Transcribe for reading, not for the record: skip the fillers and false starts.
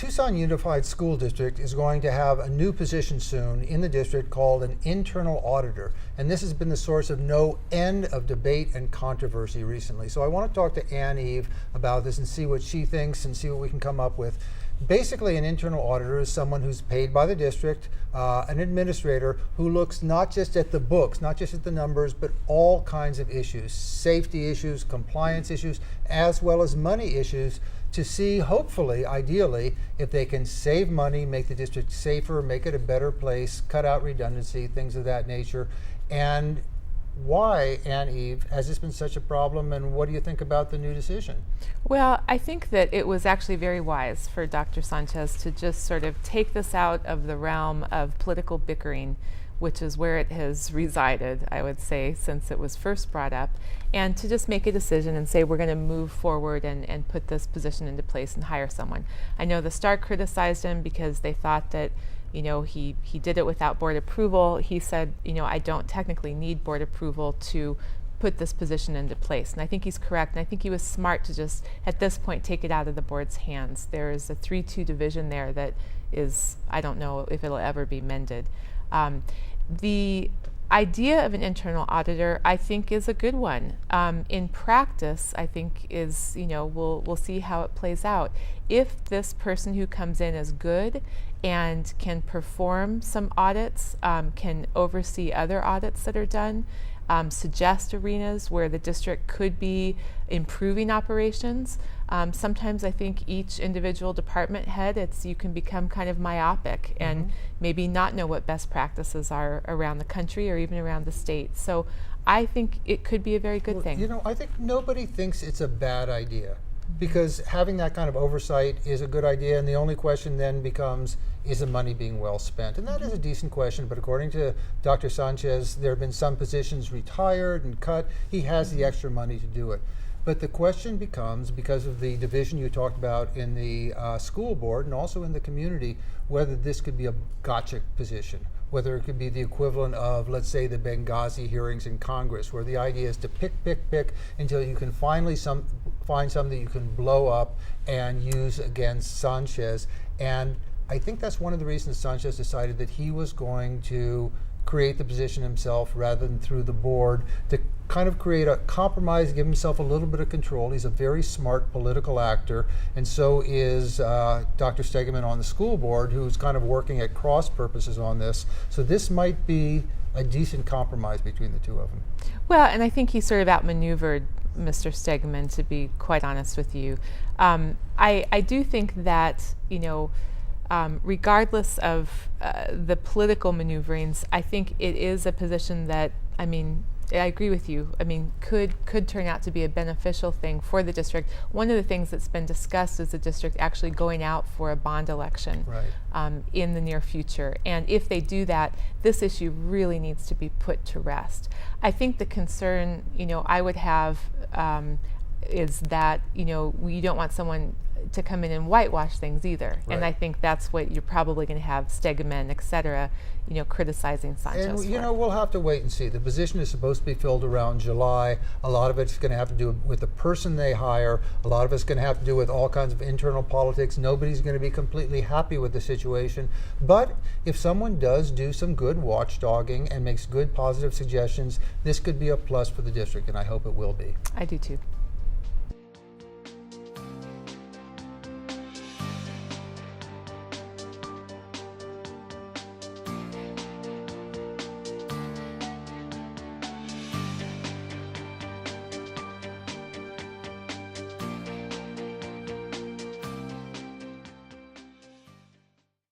Tucson Unified School District is going to have a new position soon in the district called an internal auditor. And this has been the source of no end of debate and controversy recently. So I want to talk to Ann Eve about this and see what she thinks and see what we can come up with. Basically, an internal auditor is someone who's paid by the district, an administrator who looks not just at the books, not just at the numbers, but all kinds of issues, safety issues, compliance issues, as well as money issues, to see, hopefully, ideally, if they can save money, make the district safer, make it a better place, cut out redundancy, things of that nature. And why, Ann Eve, has this been such a problem, and what do you think about the new decision? Well, I think that it was actually very wise for Dr. Sanchez to just sort of take this out of the realm of political bickering, which is where it has resided, I would say, since it was first brought up, and to just make a decision and say we're going to move forward and put this position into place and hire someone. I know the Star criticized him because they thought that he did it without board approval. He said, I don't technically need board approval to put this position into place. And I think he's correct. And I think he was smart to just, at this point, take it out of the board's hands. There is a 3-2 division there that is, I don't know if it'll ever be mended. The idea of an internal auditor, I think, is a good one. In practice, I think is, we'll see how it plays out. If this person who comes in is good and can perform some audits, can oversee other audits that are done, suggest arenas where the district could be improving operations. Sometimes I think each individual department head, you can become kind of myopic and maybe not know what best practices are around the country or even around the state. So I think it could be a very good thing. I think nobody thinks it's a bad idea, because having that kind of oversight is a good idea, and the only question then becomes, is the money being well spent? And that is a decent question, but according to Dr. Sanchez, there have been some positions retired and cut. He has the extra money to do it. But the question becomes, because of the division you talked about in the school board and also in the community, whether this could be a gotcha position, whether it could be the equivalent of, let's say, the Benghazi hearings in Congress, where the idea is to pick until you can finally find something you can blow up and use against Sanchez. And I think that's one of the reasons Sanchez decided that he was going to create the position himself rather than through the board, to kind of create a compromise, give himself a little bit of control. He's a very smart political actor, and so is Dr. Stegeman on the school board, who's kind of working at cross purposes on this. So this might be a decent compromise between the two of them. Well, and I think he sort of outmaneuvered Mr. Stegeman, to be quite honest with you. I do think that, regardless of the political maneuverings, I think it is a position that, I agree with you. Could turn out to be a beneficial thing for the district. One of the things that's been discussed is the district actually going out for a bond election in the near future. And if they do that, this issue really needs to be put to rest. I think the concern, I would have is that, you don't want someone to come in and whitewash things either. Right. And I think that's what you're probably going to have Stegeman, et cetera, criticizing Sanchez And, for. we'll have to wait and see. The position is supposed to be filled around July. A lot of it's going to have to do with the person they hire. A lot of it's going to have to do with all kinds of internal politics. Nobody's going to be completely happy with the situation. But if someone does do some good watchdogging and makes good positive suggestions, this could be a plus for the district, and I hope it will be. I do too.